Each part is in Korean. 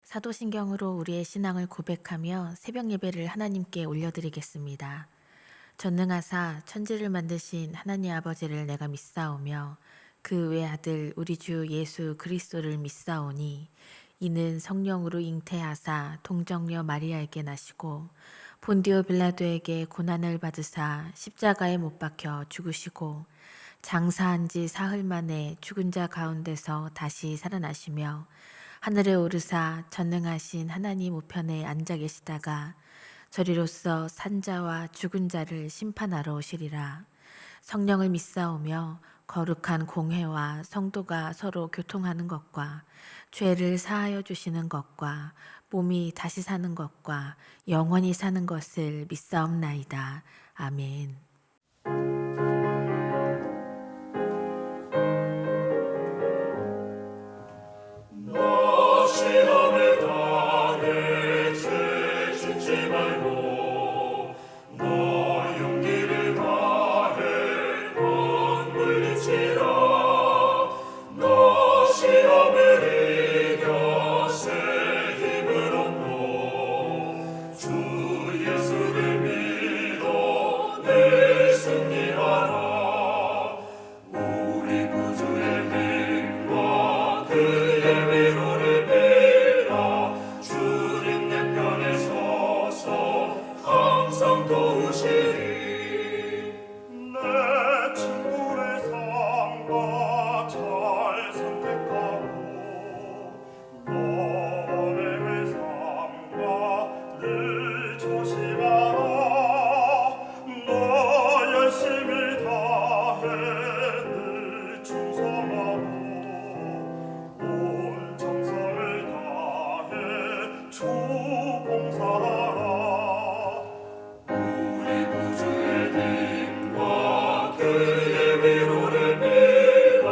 사도신경으로 우리의 신앙을 고백하며 새벽 예배를 하나님께 올려드리겠습니다. 전능하사 천지를 만드신 하나님 아버지를 내가 믿사오며 그 외아들 우리 주 예수 그리스도를 믿사오니 이는 성령으로 잉태하사 동정녀 마리아에게 나시고 본디오 빌라도에게 고난을 받으사 십자가에 못 박혀 죽으시고 장사한 지 사흘 만에 죽은 자 가운데서 다시 살아나시며 하늘에 오르사 전능하신 하나님 우편에 앉아 계시다가 저리로서 산자와 죽은 자를 심판하러 오시리라. 성령을 믿사오며 거룩한 공회와 성도가 서로 교통하는 것과 죄를 사하여 주시는 것과 몸이 다시 사는 것과 영원히 사는 것을 믿사옵나이다. 아멘. 너 시험을 당해 죄짓지 말고 너 용기를 다해 못 물리치라. 너 시험을 이겨 새 힘을 얻고 주 예수를 믿어 늘 승리하라. 우리 구주의 힘과 그의 위로를 빌어 주님 내 편에 서서 항상 도우시리. 내 친구의 삶과 잘 선택하고 너의 삶과 늘 조심하라. 너 열심히 다해 늘 충성하고 온 정성을 다해 주 봉사하라. 우리 구주의 힘과 그의 위로를 빌어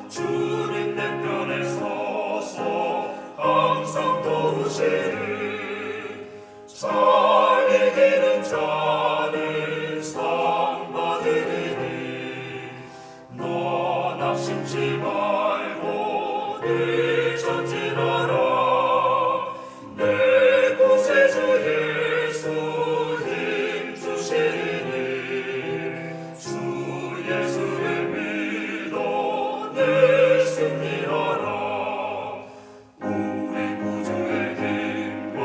주님 내 편에 서서 항상 도우시리. 잘 이기는 자는 상 받으리니 너 낙심치 말고 늘 전진하라. 내 구세주 예수 힘 주시니 주 예수를 믿어 늘 승리하라. 우리 구주의 힘과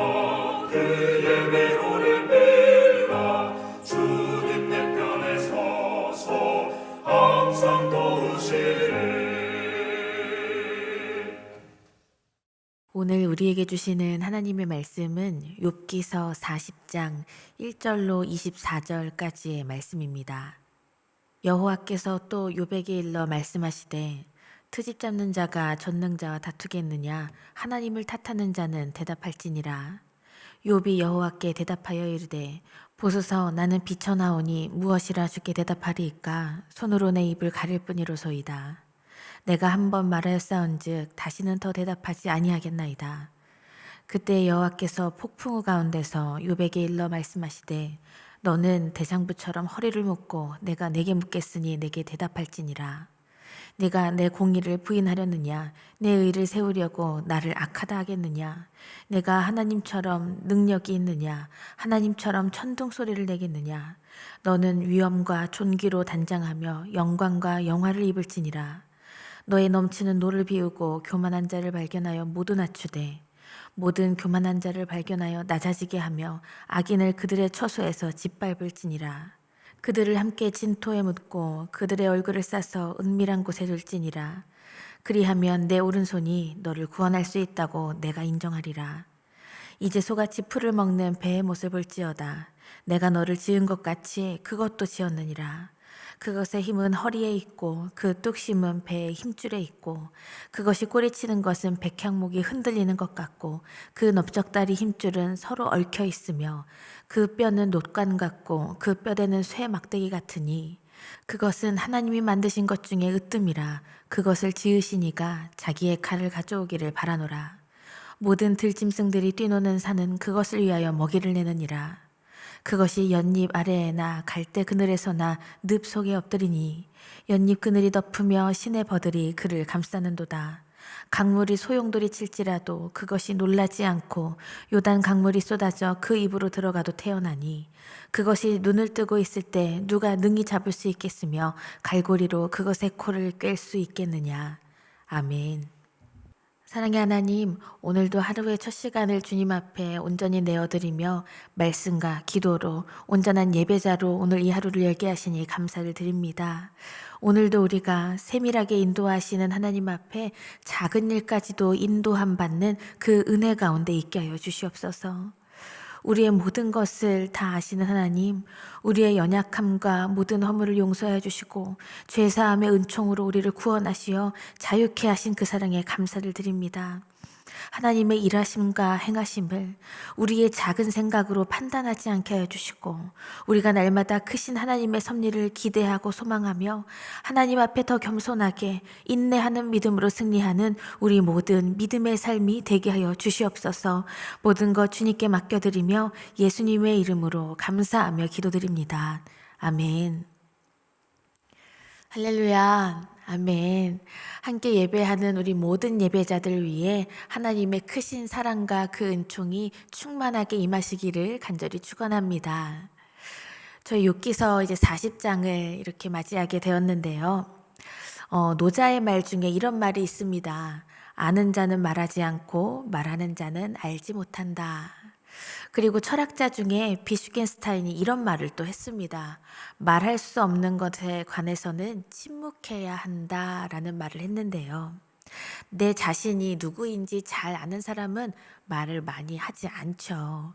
그의 위로를 빌어 주님 내 편에 서서 항상 도우시리. 오늘 우리에게 주시는 하나님의 말씀은 욥기서 40장 1절로 24절까지의 말씀입니다. 여호와께서 또 욥에게 일러 말씀하시되 트집 잡는 자가 전능자와 다투겠느냐 하나님을 탓하는 자는 대답할지니라. 욥이 여호와께 대답하여 이르되 보소서 나는 비쳐나오니 무엇이라 주께 대답하리이까 손으로 내 입을 가릴 뿐이로소이다. 내가 한 번 말하였사온즉 다시는 더 대답하지 아니하겠나이다. 그때 여호와께서 폭풍우 가운데서 욥에게 일러 말씀하시되 너는 대장부처럼 허리를 묶고 내가 내게 묻겠으니 내게 대답할지니라. 내가 내 공의를 부인하려느냐 내 의를 세우려고 나를 악하다 하겠느냐. 내가 하나님처럼 능력이 있느냐 하나님처럼 천둥 소리를 내겠느냐. 너는 위엄과 존귀로 단장하며 영광과 영화를 입을지니라. 너의 넘치는 노를 비우고 교만한 자를 발견하여 모두 낮추되 모든 교만한 자를 발견하여 낮아지게 하며 악인을 그들의 처소에서 짓밟을지니라. 그들을 함께 진토에 묻고 그들의 얼굴을 싸서 은밀한 곳에 둘지니라. 그리하면 내 오른손이 너를 구원할 수 있다고 내가 인정하리라. 이제 소같이 풀을 먹는 배의 못을 볼지어다. 내가 너를 지은 것 같이 그것도 지었느니라. 그것의 힘은 허리에 있고 그 뚝심은 배의 힘줄에 있고 그것이 꼬리치는 것은 백향목이 흔들리는 것 같고 그 넓적다리 힘줄은 서로 얽혀 있으며 그 뼈는 놋관 같고 그 뼈대는 쇠 막대기 같으니 그것은 하나님이 만드신 것 중에 으뜸이라. 그것을 지으신 이가 자기의 칼을 가져오기를 바라노라. 모든 들짐승들이 뛰노는 산은 그것을 위하여 먹이를 내느니라. 그것이 연잎 아래에나 갈대 그늘에서나 늪 속에 엎드리니 연잎 그늘이 덮으며 신의 버들이 그를 감싸는도다. 강물이 소용돌이 칠지라도 그것이 놀라지 않고 요단 강물이 쏟아져 그 입으로 들어가도 태어나니 그것이 눈을 뜨고 있을 때 누가 능히 잡을 수 있겠으며 갈고리로 그것의 코를 꿰 수 있겠느냐. 아멘. 사랑의 하나님, 오늘도 하루의 첫 시간을 주님 앞에 온전히 내어드리며 말씀과 기도로 온전한 예배자로 오늘 이 하루를 열게 하시니 감사를 드립니다. 오늘도 우리가 세밀하게 인도하시는 하나님 앞에 작은 일까지도 인도함 받는 그 은혜 가운데 있게 하여 주시옵소서. 우리의 모든 것을 다 아시는 하나님, 우리의 연약함과 모든 허물을 용서해 주시고 죄사함의 은총으로 우리를 구원하시어 자유케 하신 그 사랑에 감사를 드립니다. 하나님의 일하심과 행하심을 우리의 작은 생각으로 판단하지 않게 하여 주시고 우리가 날마다 크신 하나님의 섭리를 기대하고 소망하며 하나님 앞에 더 겸손하게 인내하는 믿음으로 승리하는 우리 모든 믿음의 삶이 되게 하여 주시옵소서. 모든 것 주님께 맡겨드리며 예수님의 이름으로 감사하며 기도드립니다. 아멘. 할렐루야. 아멘. 함께 예배하는 우리 모든 예배자들 위해 하나님의 크신 사랑과 그 은총이 충만하게 임하시기를 간절히 축원합니다. 저희 욥기서 이제 40장을 이렇게 맞이하게 되었는데요. 노자의 말 중에 이런 말이 있습니다. 아는 자는 말하지 않고 말하는 자는 알지 못한다. 그리고 철학자 중에 비슈겐스타인이 이런 말을 또 했습니다. 말할 수 없는 것에 관해서는 침묵해야 한다라는 말을 했는데요. 내 자신이 누구인지 잘 아는 사람은 말을 많이 하지 않죠.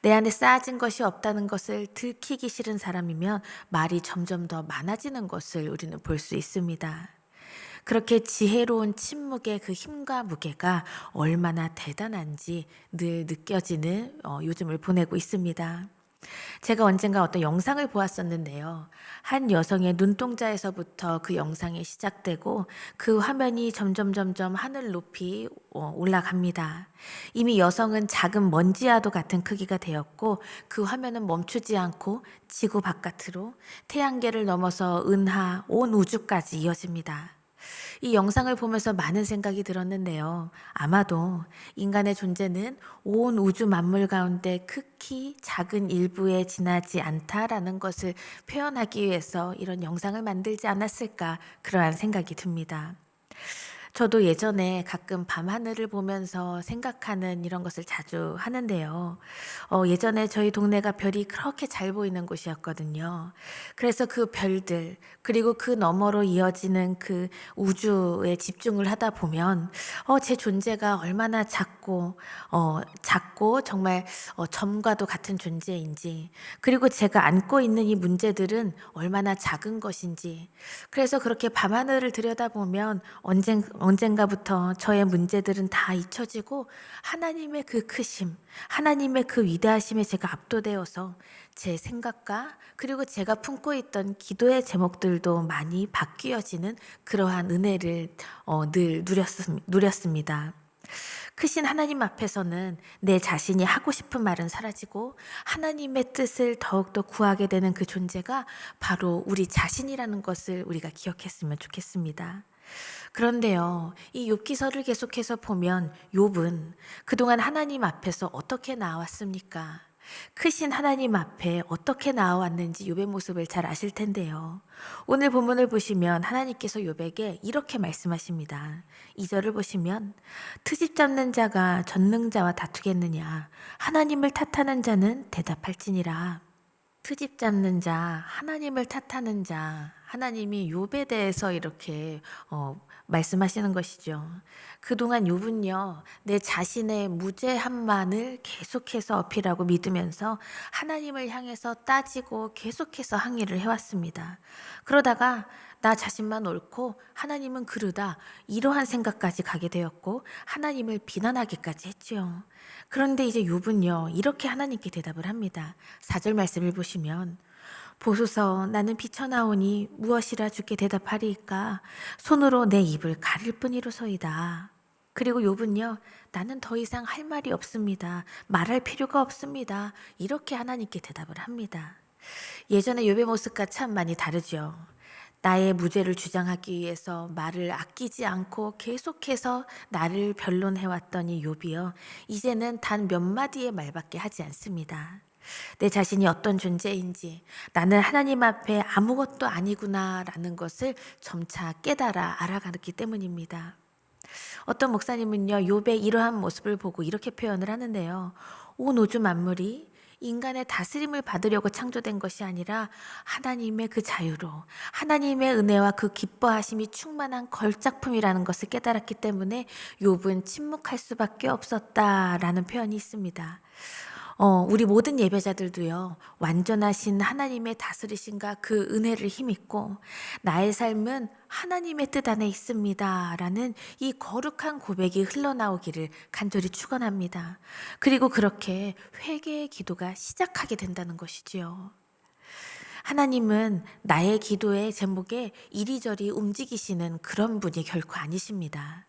내 안에 쌓아진 것이 없다는 것을 들키기 싫은 사람이면 말이 점점 더 많아지는 것을 우리는 볼 수 있습니다. 그렇게 지혜로운 침묵의 그 힘과 무게가 얼마나 대단한지 늘 느껴지는 요즘을 보내고 있습니다. 제가 언젠가 어떤 영상을 보았었는데요. 한 여성의 눈동자에서부터 그 영상이 시작되고 그 화면이 점점 하늘 높이 올라갑니다. 이미 여성은 작은 먼지와도 같은 크기가 되었고 그 화면은 멈추지 않고 지구 바깥으로 태양계를 넘어서 은하, 온 우주까지 이어집니다. 이 영상을 보면서 많은 생각이 들었는데요. 아마도 인간의 존재는 온 우주 만물 가운데 극히 작은 일부에 지나지 않다라는 것을 표현하기 위해서 이런 영상을 만들지 않았을까 그러한 생각이 듭니다. 저도 예전에 가끔 밤하늘을 보면서 생각하는 이런 것을 자주 하는데요. 예전에 저희 동네가 별이 그렇게 잘 보이는 곳이었거든요. 그래서 그 별들, 그리고 그 너머로 이어지는 그 우주에 집중을 하다 보면, 제 존재가 얼마나 작고 정말 점과도 같은 존재인지, 그리고 제가 안고 있는 이 문제들은 얼마나 작은 것인지, 그래서 그렇게 밤하늘을 들여다보면 언젠가부터 저의 문제들은 다 잊혀지고 하나님의 그 크심, 하나님의 그 위대하심에 제가 압도되어서 제 생각과 그리고 제가 품고 있던 기도의 제목들도 많이 바뀌어지는 그러한 은혜를 늘 누렸습니다. 크신 하나님 앞에서는 내 자신이 하고 싶은 말은 사라지고 하나님의 뜻을 더욱더 구하게 되는 그 존재가 바로 우리 자신이라는 것을 우리가 기억했으면 좋겠습니다. 그런데요, 이 욥기서를 계속해서 보면 욥은 그동안 하나님 앞에서 어떻게 나왔습니까? 크신 하나님 앞에 어떻게 나왔는지 욥의 모습을 잘 아실 텐데요. 오늘 본문을 보시면 하나님께서 욥에게 이렇게 말씀하십니다. 2절을 보시면 트집 잡는 자가 전능자와 다투겠느냐? 하나님을 탓하는 자는 대답할지니라. 트집 잡는 자, 하나님을 탓하는 자, 하나님이 욥에 대해서 이렇게 말씀하시는 것이죠. 그동안 욥은요, 내 자신의 무죄함만을 계속해서 어필하고 믿으면서 하나님을 향해서 따지고 계속해서 항의를 해왔습니다. 그러다가 나 자신만 옳고 하나님은 그르다, 이러한 생각까지 가게 되었고 하나님을 비난하기까지 했지요. 그런데 이제 욥은요, 이렇게 하나님께 대답을 합니다. 4절 말씀을 보시면 보소서, 나는 비쳐나오니 무엇이라 주께 대답하리이까? 손으로 내 입을 가릴 뿐이로소이다. 그리고 욥은요, 나는 더 이상 할 말이 없습니다. 말할 필요가 없습니다. 이렇게 하나님께 대답을 합니다. 예전에 욥의 모습과 참 많이 다르죠. 나의 무죄를 주장하기 위해서 말을 아끼지 않고 계속해서 나를 변론해왔던 이 욥이요, 이제는 단 몇 마디의 말밖에 하지 않습니다. 내 자신이 어떤 존재인지, 나는 하나님 앞에 아무것도 아니구나라는 것을 점차 깨달아 알아가기 때문입니다. 어떤 목사님은요, 욥의 이러한 모습을 보고 이렇게 표현을 하는데요. 온 우주 만물이 인간의 다스림을 받으려고 창조된 것이 아니라 하나님의 그 자유로, 하나님의 은혜와 그 기뻐하심이 충만한 걸작품이라는 것을 깨달았기 때문에 욥은 침묵할 수밖에 없었다라는 표현이 있습니다. 우리 모든 예배자들도요, 완전하신 하나님의 다스리심과 그 은혜를 힘입고 나의 삶은 하나님의 뜻 안에 있습니다 라는 이 거룩한 고백이 흘러나오기를 간절히 축원합니다. 그리고 그렇게 회개의 기도가 시작하게 된다는 것이지요. 하나님은 나의 기도의 제목에 이리저리 움직이시는 그런 분이 결코 아니십니다.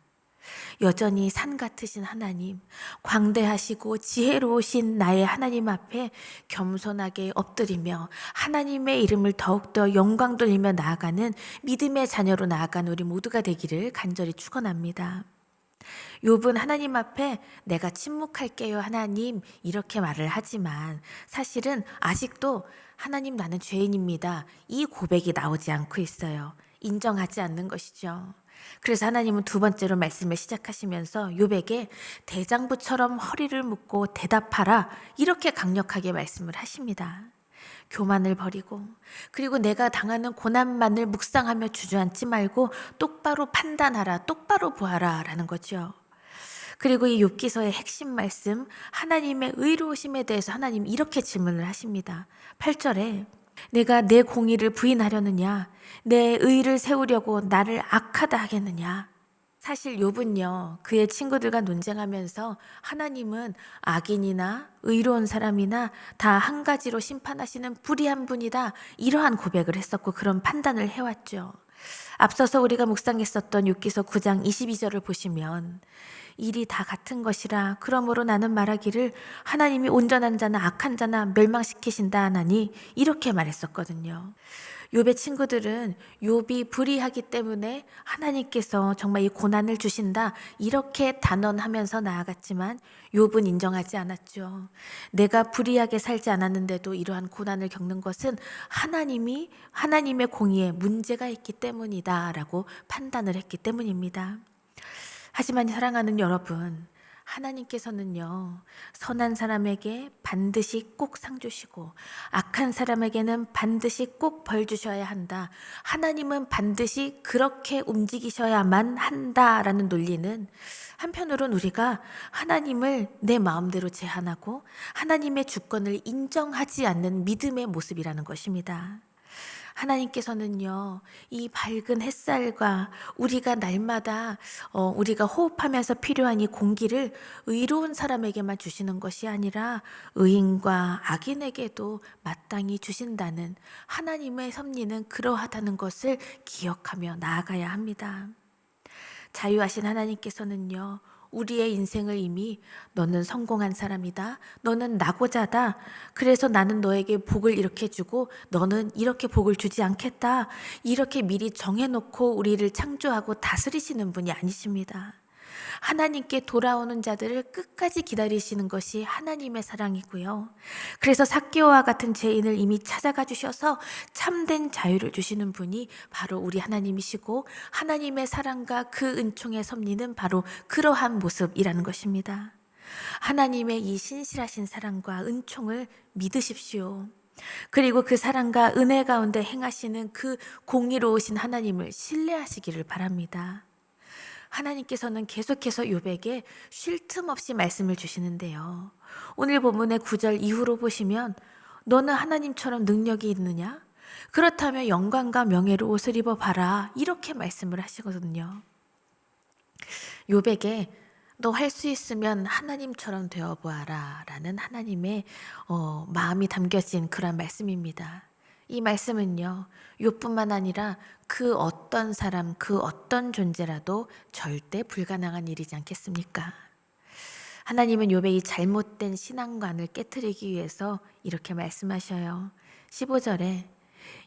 여전히 산 같으신 하나님, 광대하시고 지혜로우신 나의 하나님 앞에 겸손하게 엎드리며 하나님의 이름을 더욱더 영광 돌리며 나아가는 믿음의 자녀로 나아가는 우리 모두가 되기를 간절히 축원합니다. 욥은 하나님 앞에 내가 침묵할게요 하나님 이렇게 말을 하지만 사실은 아직도 하나님 나는 죄인입니다, 이 고백이 나오지 않고 있어요. 인정하지 않는 것이죠. 그래서 하나님은 두 번째로 말씀을 시작하시면서 욥에게 대장부처럼 허리를 묶고 대답하라 이렇게 강력하게 말씀을 하십니다. 교만을 버리고, 그리고 내가 당하는 고난만을 묵상하며 주저앉지 말고 똑바로 판단하라, 똑바로 보아라 라는 거죠. 그리고 이 욥기서의 핵심 말씀, 하나님의 의로우심에 대해서 하나님 이렇게 질문을 하십니다. 8절에 내가 내 공의를 부인하려느냐, 내 의를 세우려고 나를 악하다 하겠느냐. 사실 욥은요, 그의 친구들과 논쟁하면서 하나님은 악인이나 의로운 사람이나 다 한 가지로 심판하시는 불의한 분이다, 이러한 고백을 했었고 그런 판단을 해왔죠. 앞서서 우리가 묵상했었던 욥기서 9장 22절을 보시면 일이 다 같은 것이라 그러므로 나는 말하기를 하나님이 온전한 자나 악한 자나 멸망시키신다 하나니 이렇게 말했었거든요. 욥의 친구들은 욥이 불의하기 때문에 하나님께서 정말 이 고난을 주신다 이렇게 단언하면서 나아갔지만 욥은 인정하지 않았죠. 내가 불의하게 살지 않았는데도 이러한 고난을 겪는 것은 하나님의 공의에 문제가 있기 때문이다 라고 판단을 했기 때문입니다. 하지만 사랑하는 여러분, 하나님께서는요, 선한 사람에게 반드시 꼭 상 주시고 악한 사람에게는 반드시 꼭 벌 주셔야 한다, 하나님은 반드시 그렇게 움직이셔야만 한다라는 논리는 한편으론 우리가 하나님을 내 마음대로 제한하고 하나님의 주권을 인정하지 않는 믿음의 모습이라는 것입니다. 하나님께서는요, 이 밝은 햇살과 우리가 날마다 우리가 호흡하면서 필요한 이 공기를 의로운 사람에게만 주시는 것이 아니라 의인과 악인에게도 마땅히 주신다는 하나님의 섭리는 그러하다는 것을 기억하며 나아가야 합니다. 자유하신 하나님께서는요, 우리의 인생을 이미 너는 성공한 사람이다, 너는 낙오자다, 그래서 나는 너에게 복을 이렇게 주고 너는 이렇게 복을 주지 않겠다, 이렇게 미리 정해놓고 우리를 창조하고 다스리시는 분이 아니십니다. 하나님께 돌아오는 자들을 끝까지 기다리시는 것이 하나님의 사랑이고요. 그래서 삭개오와 같은 죄인을 이미 찾아가 주셔서 참된 자유를 주시는 분이 바로 우리 하나님이시고, 하나님의 사랑과 그 은총의 섭리는 바로 그러한 모습이라는 것입니다. 하나님의 이 신실하신 사랑과 은총을 믿으십시오. 그리고 그 사랑과 은혜 가운데 행하시는 그 공의로우신 하나님을 신뢰하시기를 바랍니다. 하나님께서는 계속해서 욥에게 쉴 틈 없이 말씀을 주시는데요. 오늘 본문의 9절 이후로 보시면 너는 하나님처럼 능력이 있느냐? 그렇다면 영광과 명예로 옷을 입어봐라, 이렇게 말씀을 하시거든요. 욥에게 너 할 수 있으면 하나님처럼 되어보아라 라는 하나님의 마음이 담겨진 그런 말씀입니다. 이 말씀은요, 욥뿐만 아니라 그 어떤 사람, 그 어떤 존재라도 절대 불가능한 일이지 않겠습니까? 하나님은 욥의 이 잘못된 신앙관을 깨트리기 위해서 이렇게 말씀하셔요. 15절에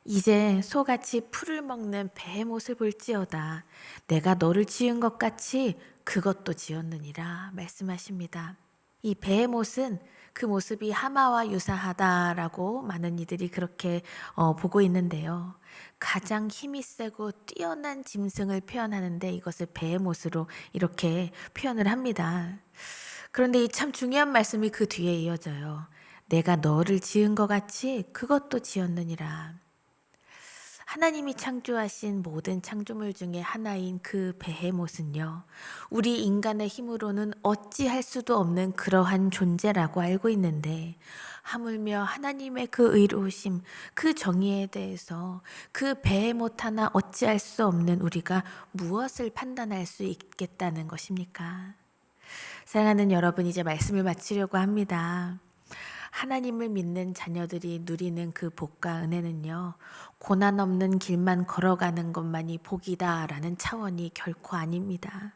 이제 소같이 풀을 먹는 베헤못을 볼지어다. 내가 너를 지은 것 같이 그것도 지었느니라 말씀하십니다. 이 베헤못은 그 모습이 하마와 유사하다라고 많은 이들이 그렇게 보고 있는데요. 가장 힘이 세고 뛰어난 짐승을 표현하는데 이것을 베헤못으로 이렇게 표현을 합니다. 그런데 이 참 중요한 말씀이 그 뒤에 이어져요. 내가 너를 지은 것 같이 그것도 지었느니라. 하나님이 창조하신 모든 창조물 중에 하나인 그 베헤못은요, 우리 인간의 힘으로는 어찌할 수도 없는 그러한 존재라고 알고 있는데, 하물며 하나님의 그 의로우심, 그 정의에 대해서 그 베헤못 하나 어찌할 수 없는 우리가 무엇을 판단할 수 있겠다는 것입니까? 사랑하는 여러분, 이제 말씀을 마치려고 합니다. 하나님을 믿는 자녀들이 누리는 그 복과 은혜는요, 고난 없는 길만 걸어가는 것만이 복이다라는 차원이 결코 아닙니다.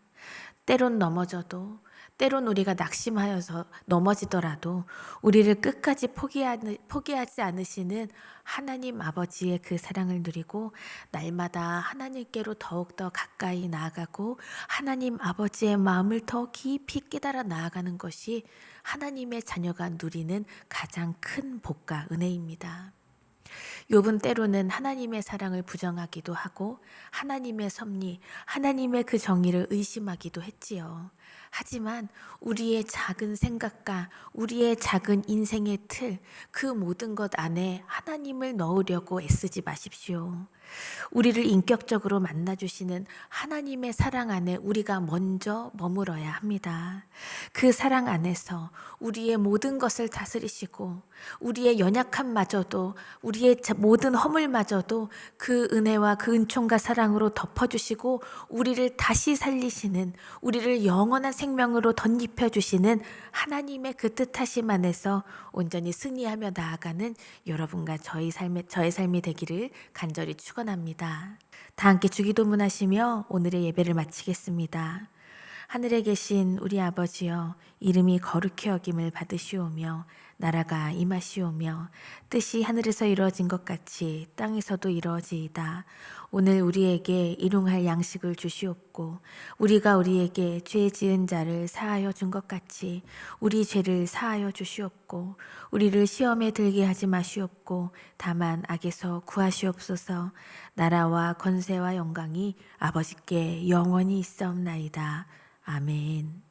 때론 넘어져도, 때론 우리가 낙심하여서 넘어지더라도 우리를 끝까지 포기하지 않으시는 하나님 아버지의 그 사랑을 누리고 날마다 하나님께로 더욱더 가까이 나아가고 하나님 아버지의 마음을 더 깊이 깨달아 나아가는 것이 하나님의 자녀가 누리는 가장 큰 복과 은혜입니다. 욥은 때로는 하나님의 사랑을 부정하기도 하고 하나님의 섭리, 하나님의 그 정의를 의심하기도 했지요. 하지만 우리의 작은 생각과 우리의 작은 인생의 틀, 그 모든 것 안에 하나님을 넣으려고 애쓰지 마십시오. 우리를 인격적으로 만나주시는 하나님의 사랑 안에 우리가 먼저 머물어야 합니다. 그 사랑 안에서 우리의 모든 것을 다스리시고 우리의 연약함마저도 우리의 모든 허물마저도 그 은혜와 그 은총과 사랑으로 덮어주시고 우리를 다시 살리시는, 우리를 영원한 생명으로 덧입혀주시는 하나님의 그 뜻하심 안에서 온전히 승리하며 나아가는 여러분과 저의 삶이 되기를 간절히 축원합니다. 다 함께 주기도문 하시며 오늘의 예배를 마치겠습니다. 하늘에 계신 우리 아버지여, 이름이 거룩히 여김을 받으시오며 나라가 임하시오며 뜻이 하늘에서 이루어진 것 같이 땅에서도 이루어지이다. 오늘 우리에게 일용할 양식을 주시옵고 우리가 우리에게 죄 지은 자를 사하여 준 것 같이 우리 죄를 사하여 주시옵고 우리를 시험에 들게 하지 마시옵고 다만 악에서 구하시옵소서. 나라와 권세와 영광이 아버지께 영원히 있사옵나이다. 아멘.